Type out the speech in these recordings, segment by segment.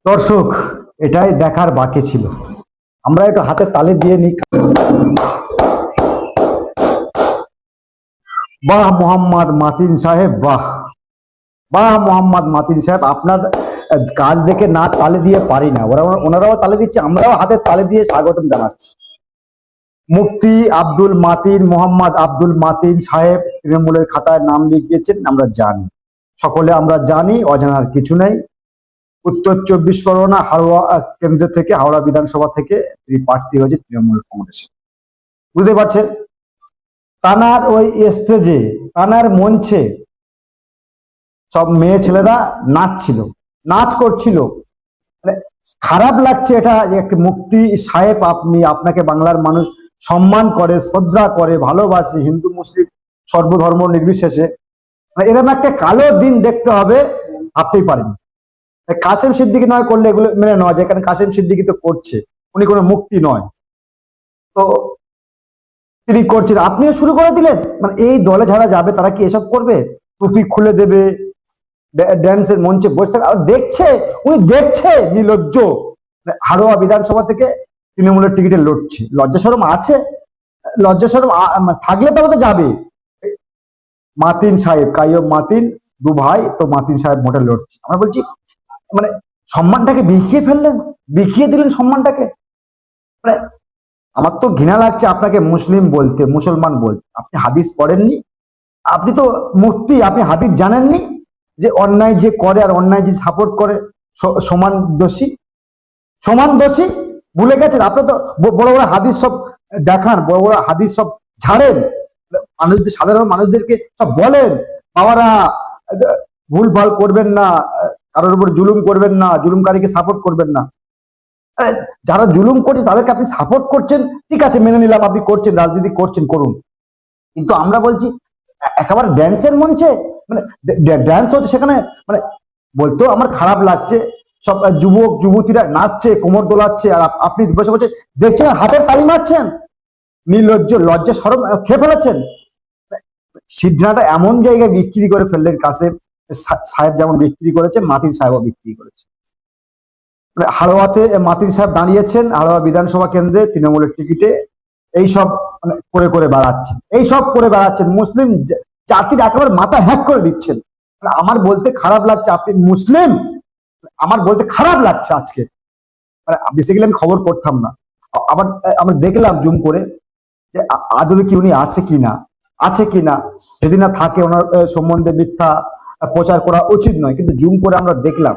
দর্শক, এটাই দেখার বাকি ছিল। আমরা একটু হাতে তালি দিয়ে নিই। বাহ মোহাম্মদ মাতিন সাহেব, বাহ বাহ মোহাম্মদ মাতিন সাহেব, আপনার কাজ দেখে না তালি দিয়ে পারি না। ওনারাও তালি দিচ্ছে, আমরাও হাতে তালি দিয়ে স্বাগতম জানাচ্ছি। মুফতি আব্দুল মাতিন, মোহাম্মদ আব্দুল মাতিন সাহেব তৃণমূলের খাতায় নাম লিখিয়েছেন। আমরা জানি, সকলে আমরা জানি, অজানার কিছু নেই। উত্তর 24 পরগনা হাওড়া কেন্দ্র থেকে, হাওড়া বিধানসভা থেকে তিনি প্রার্থী হয়েছে তৃণমূল কংগ্রেস। বুঝতে পারছেন? তানার ওই স্টেজে, তানার মঞ্চে সব মেয়ে ছেলেরা নাচছিল, নাচ করছিল। মানে খারাপ লাগছে এটা। একটা মুফতি সাহেব, আপনাকে বাংলার মানুষ সম্মান করে, শ্রদ্ধা করে, ভালোবাসে, হিন্দু মুসলিম সর্বধর্ম নির্বিশেষে। এরকম একটা কালো দিন দেখতে হবে, ভাবতেই পারেনি। কাসেম সিদ্দিকী নয় করলে এগুলো মেনে নেওয়া যায়, কারণ কাসেম সিদ্দিকী তো করছে, উনি কোনো মুক্তি নয়, তো তিনি করছেন, আপনিও শুরু করে দিলেন। মানে এই দলে যারা যাবে তারা কি এসব করবে? টুপি খুলে দেবে, ড্যান্সের মঞ্চে বসে থাকে, আর দেখছে, উনি দেখছে নির্লজ্জ। হাড়োয়া বিধানসভা থেকে তৃণমূলের টিকিটে লড়ছে। লজ্জা শরম আছে? লজ্জা শরম থাকলে তবে তো যাবে। মাতিন সাহেব, কাইয়ুম মাতিন, দু ভাই, তো মাতিন সাহেব মোটে লড়ছে। আমরা বলছি, মানে সম্মানটাকে বিকিয়ে ফেললেন, বিকিয়ে দিলেন সম্মানটাকে। মানে আমার তো ঘৃণা লাগছে আপনাকে মুসলিম বলতে, মুসলমান বলতে। আপনি হাদিস পড়েননি? আপনি তো মুফতি, আপনি হাদিস জানেননি যে অন্যায় যে করে আর অন্যায় যে সাপোর্ট করে সমান দোষী, সমান দোষী? ভুলে গেছেন? আপনি তো বড় বড় হাদিস সব দেখান, বড় বড় হাদিস সব ঝাড়েন, মানুষদের, সাধারণ মানুষদেরকে সব বলেন, বাবারা ভুল ভাল করবেন না, কারোর উপর জুলুম করবেন না, জুলুমকারীকে সাপোর্ট করবেন না। যারা জুলুম করছে তাদেরকে আপনি সাপোর্ট করছেন, ঠিক আছে, মেনে নিলাম, আপনি করছেন, রাজনীতি করছেন, করুন। কিন্তু আমরা বলছি একেবারে ড্যান্সের মঞ্চে, মানে ড্যান্স হচ্ছে সেখানে, মানে বলতেও আমার খারাপ লাগছে। সব যুবক যুবতীরা নাচছে, কোমর দোলাচ্ছে, আর আপনি বসে বসে দেখছেন, হাতের তালি মারছেন। নির্লজ্জ, লজ্জা শরম খেয়ে ফেলেছেন। সিদ্ধাটা এমন জায়গায় বিক্রি করে ফেললেন। কাসেম সাহেব যেমন বিক্রি করেছে, মাতিন সাহেবও বিক্রি করেছে। হাড়োয়াতে মাতিন সাহেব দাঁড়িয়েছেন, হাড়োয়া বিধানসভা কেন্দ্রে তৃণমূলের টিকিটে। এইসব মানে করে করে বেড়াচ্ছেন, এইসব করে বেড়াচ্ছেন, মুসলিম জাতির একেবারে মাথা হ্যাক করে দিচ্ছেন। আমার বলতে খারাপ লাগছে, আপনি মুসলিম, আমার বলতে খারাপ লাগছে আজকে। মানে বেসিক্যালি আমি খবর করতাম না, আবার আমরা দেখলাম জুম করে যে আদৌ কি উনি আছে কিনা, আছে কিনা। যদি না থাকে, ওনার সম্বন্ধে মিথ্যা প্রচার করা উচিত নয়, কিন্তু জুম করে আমরা দেখলাম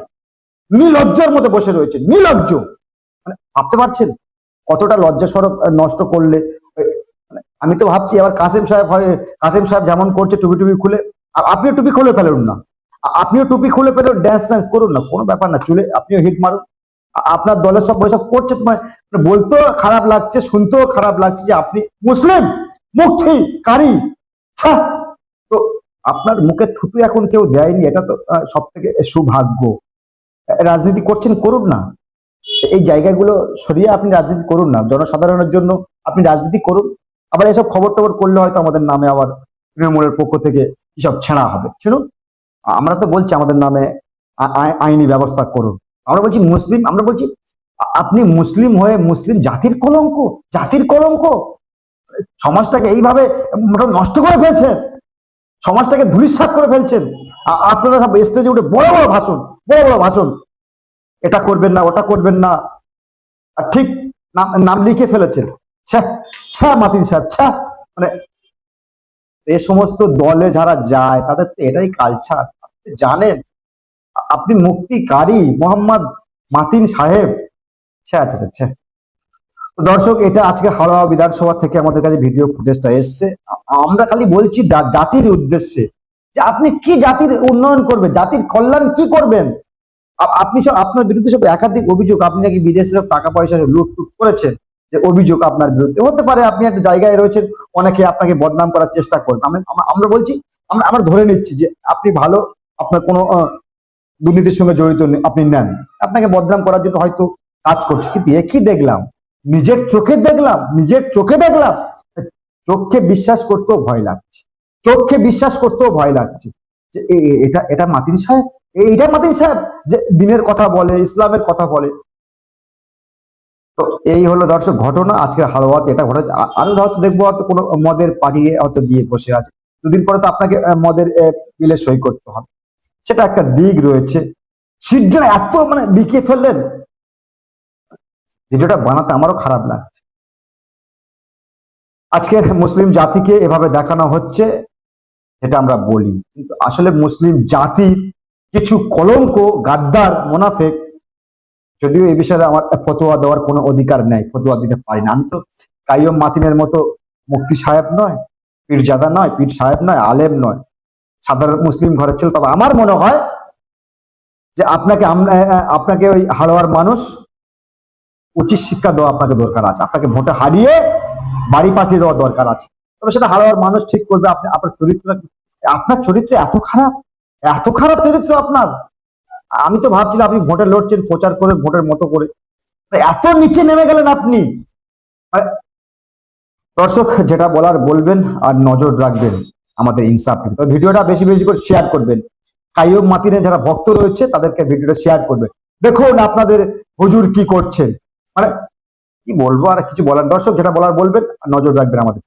নির্লজ্জার মতো বসে রয়েছে, নির্লজ্জ। মানে ভাবতে পারছেন কতটা লজ্জা স্বরূপ নষ্ট করলে? আমি তো ভাবছি আবার কাসেম সাহেব হয়, কাসেম সাহেব যেমন করছে টুপি টুপি খুলে, আপনিও টুপি খুলে ফেলুন না, আপনিও টুপি খুলে ফেলুন, ড্যান্স ফ্যান্স করুন না, কোনো ব্যাপার না, চুলে আপনিও হিট মারুন। আপনার দলের সব বৈশাখ করছে, তোমার বলতেও খারাপ লাগছে, শুনতেও খারাপ লাগছে যে আপনি মুসলিম মুক্তি কারি। তো আপনার মুখে থুতু এখন কেউ দেয়নি, এটা তো সব থেকে সৌভাগ্য। রাজনীতি করছেন, করুন না, এই জায়গাগুলো সরিয়ে আপনি রাজনীতি করুন না, জনসাধারণের জন্য আপনি রাজনীতি করুন। আবার এসব খবর টবর করলে হয়তো আমাদের নামে আবার তৃণমূলের পক্ষ থেকে কিসব ছেঁড়া হবে। শুনুন, আমরা তো বলছি আমাদের নামে আইনি ব্যবস্থা করুন। আমরা বলছি মুসলিম, আমরা বলছি আপনি মুসলিম হয়ে মুসলিম জাতির কলঙ্ক, জাতির কলঙ্ক। সমাজটাকে এইভাবে নষ্ট করে ফেলছেন, সমাজটাকে ধূলিসাৎ করে ফেলছেন। আপনারা সব স্টেজে উঠে বড় বড় ভাষণ, বড় বড় ভাষণ, এটা করবেন না, ওটা করবেন না, আর ঠিক নাম লিখে ফেলেছেন। মাতিন সাহেব, মানে এ সমস্ত দলে যারা যায় তাদের তো এটাই কালচার, আপনি জানেন। আপনি মুক্তিকারী মোহাম্মদ মাতিন সাহেব। আচ্ছা, দর্শক, এটা আজকে হাওড়া বিধানসভা থেকে আমাদের কাছে ভিডিও ফুটেজটা এসছে। আমরা খালি বলছি জাতির উদ্দেশ্যে যে আপনি কি জাতির উন্নয়ন করবেন, জাতির কল্যাণ কি করবেন। আপনি সব, আপনার বিরুদ্ধে সব একাধিক অভিযোগ, আপনি নাকি বিদেশে সব টাকা পয়সা লুটফুট করেছেন, যে অভিযোগ আপনার বিরুদ্ধে। হতে পারে আপনি একটা জায়গায় রয়েছেন, অনেকে আপনাকে বদনাম করার চেষ্টা করবেন। আমরা বলছি, আমরা ধরে নিচ্ছি যে আপনি ভালো, আপনার কোনো দুর্নীতির সঙ্গে জড়িত আপনি নেন, আপনাকে বদনাম করার জন্য হয়তো কাজ করছে। কিন্তু একই দেখলাম, নিজের চোখে দেখলাম, নিজের চোখে দেখলাম, চোখকে বিশ্বাস করতেও ভয় লাগছে, চোখকে বিশ্বাস করতেও ভয় লাগছে যে এটা মাতিন সাহেব। এইটা মাতিন সাহেব যে দিনের কথা বলে, ইসলামের কথা বলে। তো এই হলো দর্শক ঘটনা আজকের হালুয়াতে এটা ঘটেছে। আরো হয়তো দেখবো হয়তো কোনো মদের পার্টি হয়তো গিয়ে বসে আছে, দুদিন পরে তো আপনাকে মদের বিলে সই করতে হবে, সেটা একটা দিক রয়েছে। শীঘ্র এত মানে বিকে ফেললেন, ভিডিওটা বানাতে আমারও খারাপ লাগছে। আজকের মুসলিম জাতিকে এভাবে দেখানো হচ্ছে, এটা আমরা বলি, কিন্তু আসলে মুসলিম জাতির কিছু কলঙ্ক, গাদ্দার, মুনাফেক, যদিও এই বিষয়ে আমার ফতোয়া দেওয়ার কোনো অধিকার নেই, ফতোয়া দিতে পারি না। আমি তো কাইয়ুম মাতিনের মতো মুফতি সাহেব নয়, পীরজাদা নয়, পীর সাহেব নয়, আলেম নয়, সাধারণ মুসলিম ঘরের ছেলে। তবে আমার মনে হয় যে আপনাকে ওই হাড়োয়ার মানুষ উচিত শিক্ষা দেওয়া আপনাকে দরকার আছে, আপনাকে ভোটে হারিয়ে বাড়ি পাঠিয়ে দেওয়া দরকার আছে। তবে সেটা হাড়োয়ার মানুষ ঠিক করবে। আপনি আপনার চরিত্র এত খারাপ, এত খারাপ চরিত্র আপনার। আমি তো ভাবছিলাম আপনি ভোটে লড়ছেন, প্রচার করে ভোটের মতো করে, এত নিচে নেমে গেলেন আপনি। মানে দর্শক যেটা বলার বলবেন, আর নজর রাখবেন আমাদের ইনসাফ। তো ভিডিওটা বেশি বেশি করে শেয়ার করবেন। কাইয়ুম মাতিনের যারা ভক্ত রয়েছে তাদেরকে ভিডিওটা শেয়ার করবেন। দেখুন আপনাদের হুজুর কি করছেন। মানে কি বলবো, আর কিছু বলার, দর্শক যেটা বলার বলবেন, নজর রাখবেন আমাদের।